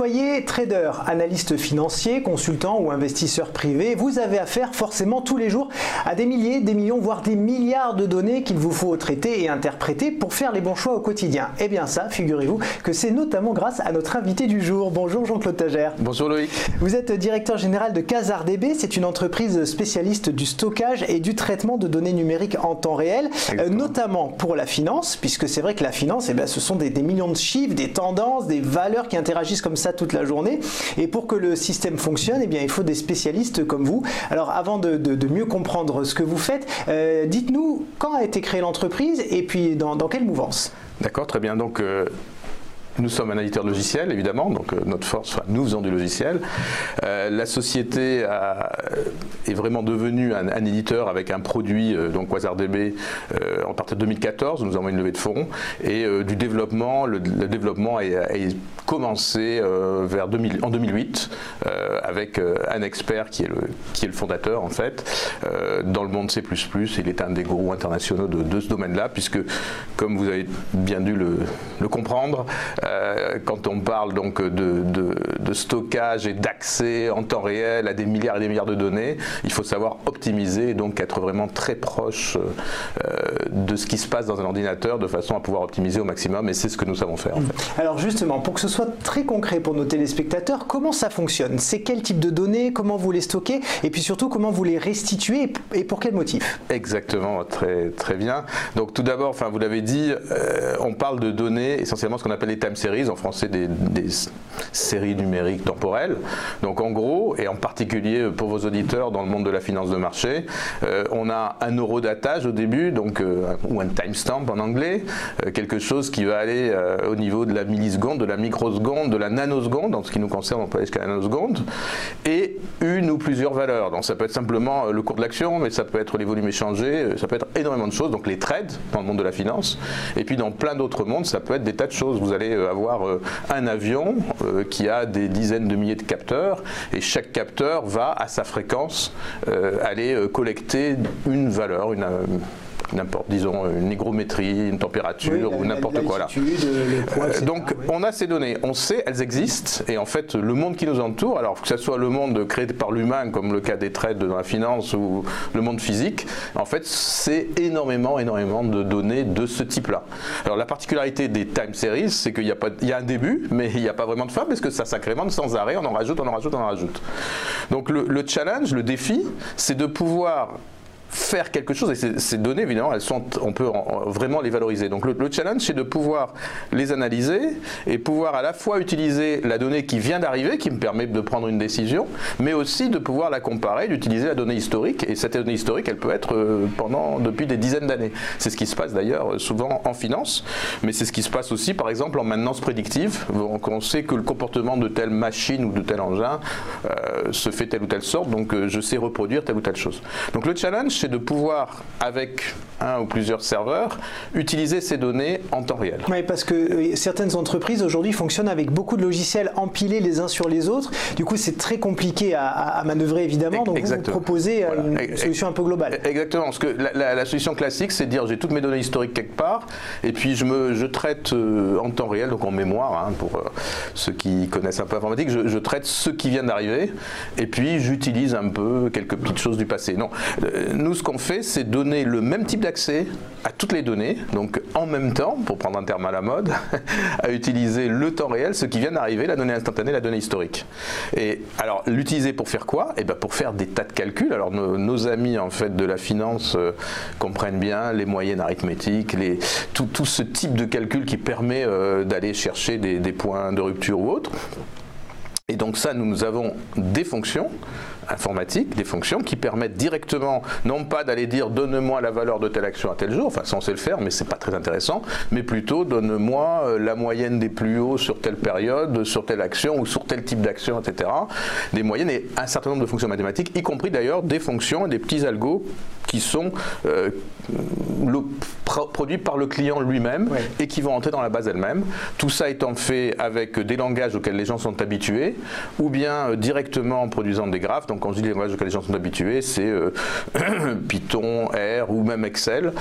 soyez trader, analyste financier, consultant ou investisseur privé, vous avez affaire forcément tous les jours à des milliers, des millions, voire des milliards de données qu'il vous faut traiter et interpréter pour faire les bons choix au quotidien. Et bien ça, figurez-vous que c'est notamment grâce à notre invité du jour. Bonjour Jean-Claude Tagère. Bonjour Loïc. Vous êtes directeur général de Quasar-DB, c'est une entreprise spécialiste du stockage et du traitement de données numériques en temps réel, notamment pour la finance, puisque c'est vrai que la finance, ce sont des millions de chiffres, des tendances, des valeurs qui interagissent comme ça toute la journée. Et pour que le système fonctionne, il faut des spécialistes comme vous. Alors avant de mieux comprendre ce que vous faites, dites-nous quand a été créée l'entreprise et puis dans quelle mouvance? D'accord, très bien. Donc, nous sommes un éditeur de logiciels, évidemment, donc notre force, nous faisons du logiciel. La société est vraiment devenue un éditeur avec un produit, donc Quasar-DB, en partir de 2014, nous avons une levée de fonds, et du développement, le développement a commencé en 2008, avec un expert qui est le fondateur, en fait, dans le monde C++. Il est un des gourous internationaux de ce domaine-là, puisque, comme vous avez bien dû le comprendre, quand on parle donc de stockage et d'accès en temps réel à des milliards et des milliards de données, il faut savoir optimiser et donc être vraiment très proche de ce qui se passe dans un ordinateur de façon à pouvoir optimiser au maximum, et c'est ce que nous savons faire en fait. Alors justement, pour que ce soit très concret pour nos téléspectateurs, comment ça fonctionne? C'est quel type de données? Comment vous les stockez? Et puis surtout, comment vous les restituez et pour quel motif? Exactement, très, très bien. Donc tout d'abord, vous l'avez dit, on parle de données, essentiellement ce qu'on appelle les time series, en français des séries numériques temporelles. Donc en gros, et en particulier pour vos auditeurs dans le monde de la finance de marché, on a un eurodatage au début, donc, ou un timestamp en anglais, quelque chose qui va aller au niveau de la milliseconde, de la microseconde, de la nanoseconde, en ce qui nous concerne on peut aller jusqu'à la nanoseconde, et une ou plusieurs valeurs. Donc ça peut être simplement le cours de l'action, mais ça peut être les volumes échangés, ça peut être énormément de choses, donc les trades dans le monde de la finance, et puis dans plein d'autres mondes, ça peut être des tas de choses. Vous allez avoir un avion qui a des dizaines de milliers de capteurs, et chaque capteur va à sa fréquence aller collecter une valeur, n'importe, disons une hygrométrie, une température, ou n'importe quoi là. Donc on a ces données, on sait, elles existent, et en fait le monde qui nous entoure, alors que ce soit le monde créé par l'humain comme le cas des trades dans la finance ou le monde physique, en fait c'est énormément de données de ce type là. Alors la particularité des time series, c'est qu'il y a un début, mais il n'y a pas vraiment de fin, parce que ça s'incrémente sans arrêt, on en rajoute. Donc le challenge, le défi, c'est de pouvoir faire quelque chose, et ces données évidemment on peut vraiment les valoriser. Donc le challenge, c'est de pouvoir les analyser et pouvoir à la fois utiliser la donnée qui vient d'arriver, qui me permet de prendre une décision, mais aussi de pouvoir la comparer, d'utiliser la donnée historique, et cette donnée historique elle peut être depuis des dizaines d'années. C'est ce qui se passe d'ailleurs souvent en finance, mais c'est ce qui se passe aussi par exemple en maintenance prédictive. Donc on sait que le comportement de telle machine ou de tel engin se fait telle ou telle sorte, donc je sais reproduire telle ou telle chose. Donc le challenge, c'est de pouvoir, avec un ou plusieurs serveurs, utiliser ces données en temps réel. Oui, parce que certaines entreprises aujourd'hui fonctionnent avec beaucoup de logiciels empilés les uns sur les autres. Du coup, c'est très compliqué à manœuvrer évidemment. Donc vous proposez une solution un peu globale. Exactement. Parce que la solution classique, c'est de dire j'ai toutes mes données historiques quelque part, et puis je traite en temps réel, donc en mémoire, pour ceux qui connaissent un peu l'informatique, je traite ce qui vient d'arriver, et puis j'utilise un peu quelques petites choses du passé. Non. Nous, ce qu'on fait, c'est donner le même type d'accès à toutes les données, donc en même temps, pour prendre un terme à la mode, à utiliser le temps réel, ce qui vient d'arriver, la donnée instantanée, la donnée historique. Et alors, l'utiliser pour faire quoi? Pour faire des tas de calculs. Alors, nos amis en fait de la finance comprennent bien les moyennes arithmétiques, tout ce type de calcul qui permet d'aller chercher des points de rupture ou autres. Et donc ça, nous avons des fonctions informatiques, des fonctions qui permettent directement, non pas d'aller dire donne-moi la valeur de telle action à tel jour, enfin ça on sait le faire mais c'est pas très intéressant, mais plutôt donne-moi la moyenne des plus hauts sur telle période, sur telle action ou sur tel type d'action, etc. Des moyennes et un certain nombre de fonctions mathématiques, y compris d'ailleurs des fonctions et des petits algos qui sont produits par le client lui-même et qui vont entrer dans la base elle-même. Tout ça étant fait avec des langages auxquels les gens sont habitués, ou bien directement en produisant des graphes. Donc quand je dis les langages auxquels les gens sont habitués, c'est Python, R ou même Excel.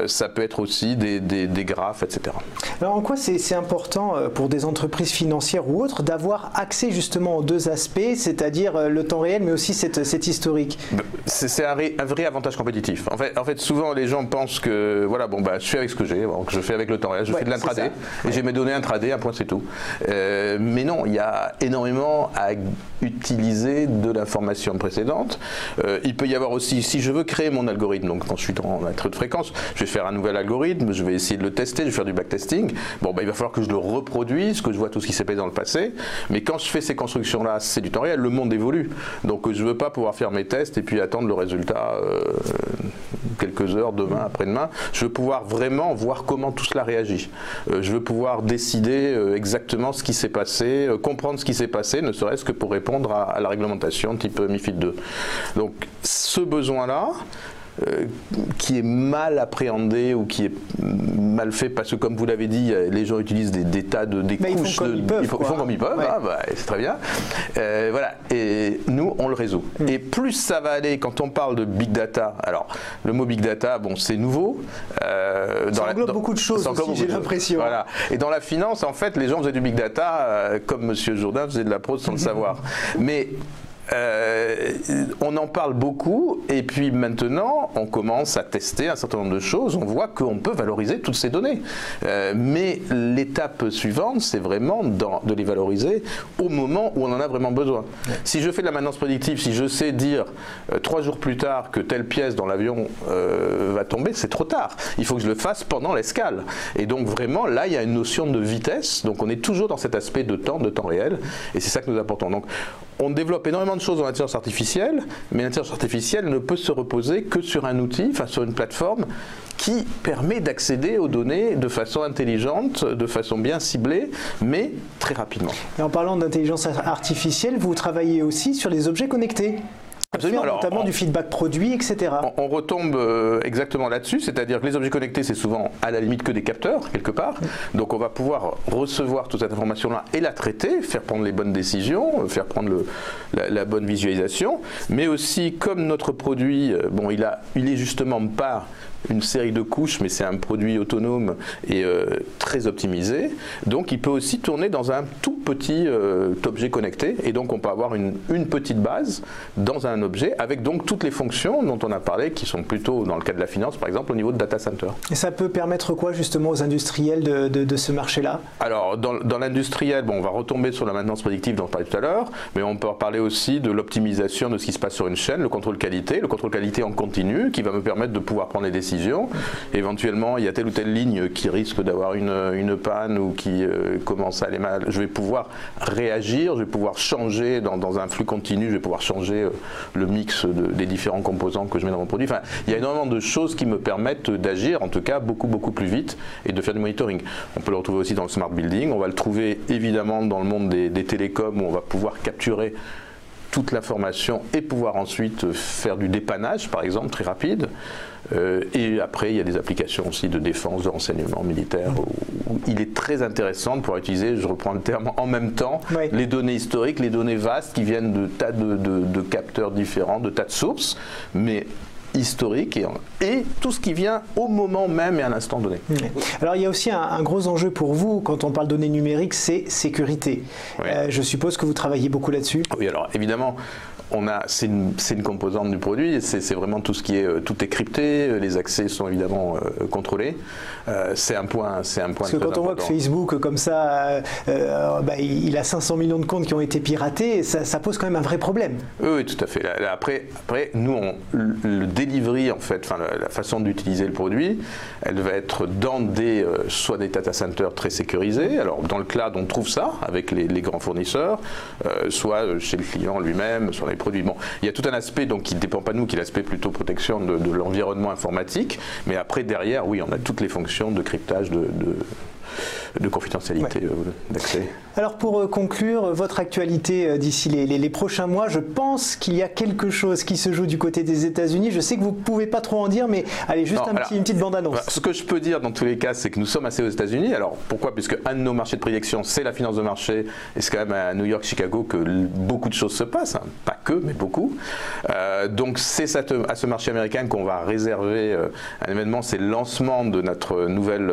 Ça peut être aussi des graphes, etc. Alors en quoi c'est important pour des entreprises financières ou autres d'avoir accès justement aux deux aspects, c'est-à-dire le temps réel mais aussi cet historique? C'est un vrai avantage compétitif. En fait, souvent les gens pensent que voilà, bon, bah, je fais avec ce que j'ai, je fais avec le temps réel, je fais de l'intraday et j'ai mes données intraday, un point c'est tout. Mais non, il y a énormément à utiliser de l'information précédente. Il peut y avoir aussi, si je veux créer mon algorithme, donc quand je suis dans la très haute fréquence, je vais faire un nouvel algorithme, je vais essayer de le tester, je vais faire du backtesting. Bon, bah, il va falloir que je le reproduise, que je vois tout ce qui s'est passé dans le passé. Mais quand je fais ces constructions-là, c'est du temps réel, le monde évolue. Donc je ne veux pas pouvoir faire mes tests et puis attendre le résultat quelques heures, demain, après-demain. Je veux pouvoir vraiment voir comment tout cela réagit. Je veux pouvoir décider exactement ce qui s'est passé, comprendre ce qui s'est passé, ne serait-ce que pour répondre à la réglementation type MiFID II. Donc ce besoin-là, qui est mal appréhendé ou qui est mal fait parce que, comme vous l'avez dit, les gens utilisent des tas de couches. Ils font comme ils peuvent, c'est très bien. Voilà, et nous, on le résout. Et plus ça va aller quand on parle de big data. Alors, le mot big data, bon, c'est nouveau. Ça englobe beaucoup de choses aussi, j'ai l'impression. Voilà. Et dans la finance, en fait, les gens faisaient du big data comme Monsieur Jourdain faisait de la prose sans le savoir. Mais on en parle beaucoup et puis maintenant on commence à tester un certain nombre de choses, on voit qu'on peut valoriser toutes ces données. Mais l'étape suivante, c'est vraiment de les valoriser au moment où on en a vraiment besoin. Si je fais de la maintenance prédictive, si je sais dire 3 jours plus tard que telle pièce dans l'avion va tomber, c'est trop tard. Il faut que je le fasse pendant l'escale. Et donc vraiment là il y a une notion de vitesse, donc on est toujours dans cet aspect de temps réel et c'est ça que nous apportons. Donc on développe énormément de choses dans l'intelligence artificielle, mais l'intelligence artificielle ne peut se reposer que sur un outil, enfin sur une plateforme qui permet d'accéder aux données de façon intelligente, de façon bien ciblée, mais très rapidement. Et en parlant d'intelligence artificielle, vous travaillez aussi sur les objets connectés. Absolument. Alors, notamment du feedback produit, etc. On retombe exactement là-dessus, c'est-à-dire que les objets connectés, c'est souvent à la limite que des capteurs, quelque part. Donc on va pouvoir recevoir toute cette information-là et la traiter, faire prendre les bonnes décisions, faire prendre la bonne visualisation. Mais aussi, comme notre produit, bon, il est justement pas une série de couches, mais c'est un produit autonome et très optimisé. Donc il peut aussi tourner dans un tout petit objet connecté. Et donc on peut avoir une petite base dans un objet avec donc toutes les fonctions dont on a parlé qui sont plutôt dans le cas de la finance par exemple au niveau de data center. Et ça peut permettre quoi justement aux industriels de ce marché-là? Alors dans l'industriel, bon, on va retomber sur la maintenance prédictive dont on parlait tout à l'heure, mais on peut parler aussi de l'optimisation de ce qui se passe sur une chaîne, le contrôle qualité en continu qui va me permettre de pouvoir prendre des décisions. Éventuellement il y a telle ou telle ligne qui risque d'avoir une panne ou qui commence à aller mal, je vais pouvoir réagir, je vais pouvoir changer dans un flux continu, je vais pouvoir changer le mix des différents composants que je mets dans mon produit. Enfin, il y a énormément de choses qui me permettent d'agir, en tout cas beaucoup plus vite et de faire du monitoring. On peut le retrouver aussi dans le smart building, on va le trouver évidemment dans le monde des télécoms où on va pouvoir capturer toute l'information et pouvoir ensuite faire du dépannage par exemple très rapide. Et après il y a des applications aussi de défense, de renseignement militaire où il est très intéressant de pouvoir utiliser, je reprends le terme, en même temps les données historiques, les données vastes qui viennent de tas de capteurs différents, de tas de sources, mais historique et tout ce qui vient au moment même et à l'instant donné. Alors il y a aussi un gros enjeu pour vous quand on parle données numériques, c'est sécurité. Je suppose que vous travaillez beaucoup là-dessus. Oui, alors évidemment, c'est une composante du produit, c'est vraiment tout ce qui est, tout est crypté, les accès sont évidemment contrôlés. C'est un point parce que quand on voit que Facebook comme ça, il a 500 millions de comptes qui ont été piratés, ça pose quand même un vrai problème. Oui, tout à fait. Après nous, le delivery en fait, la façon d'utiliser le produit, elle va être dans soit des data centers très sécurisés. Alors dans le cloud, on trouve ça avec les grands fournisseurs, soit chez le client lui-même, sur les produits. Bon, il y a tout un aspect donc qui ne dépend pas de nous, qui est l'aspect plutôt protection de l'environnement informatique. Mais après derrière, oui, on a toutes les fonctions de cryptage confidentialité d'accès. Alors pour conclure, votre actualité d'ici les prochains mois, je pense qu'il y a quelque chose qui se joue du côté des États-Unis. Je sais que vous ne pouvez pas trop en dire, mais allez, juste une petite bande-annonce. Ce que je peux dire dans tous les cas, c'est que nous sommes assez aux États-Unis. Alors pourquoi? Puisque un de nos marchés de prédilection, c'est la finance de marché, et c'est quand même à New York, Chicago que beaucoup de choses se passent, hein. Pas que, mais beaucoup. Donc c'est à ce marché américain qu'on va réserver un événement, c'est le lancement de notre nouvelle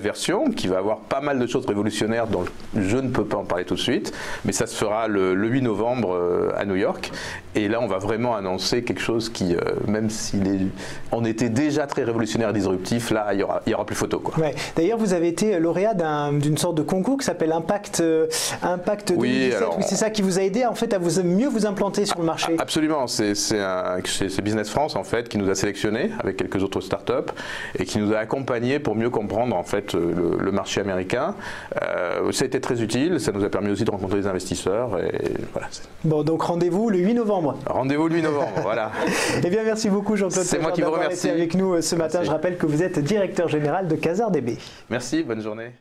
version, qui va avoir pas mal de choses révolutionnaires dont je ne peux pas en parler tout de suite, mais ça se fera le 8 novembre à New York. Et là, on va vraiment annoncer quelque chose qui, même on était déjà très révolutionnaire et disruptif, là, il y aura plus photo, quoi. Ouais. D'ailleurs, vous avez été lauréat d'une sorte de concours qui s'appelle Impact 2017. Oui, c'est ça qui vous a aidé en fait à mieux vous implanter sur le marché. Absolument. C'est Business France en fait qui nous a sélectionnés avec quelques autres startups et qui nous a accompagnés pour mieux comprendre en fait le marché américain. Ça a été très utile. Ça nous a permis aussi de rencontrer des investisseurs. Et voilà. Bon, donc rendez-vous le 8 novembre. Rendez-vous le 8 novembre, voilà. Eh bien, merci beaucoup Jean-Claude. C'est moi qui vous remercie. Avec nous ce matin. Merci. Je rappelle que vous êtes directeur général de Casar DB. Merci, bonne journée.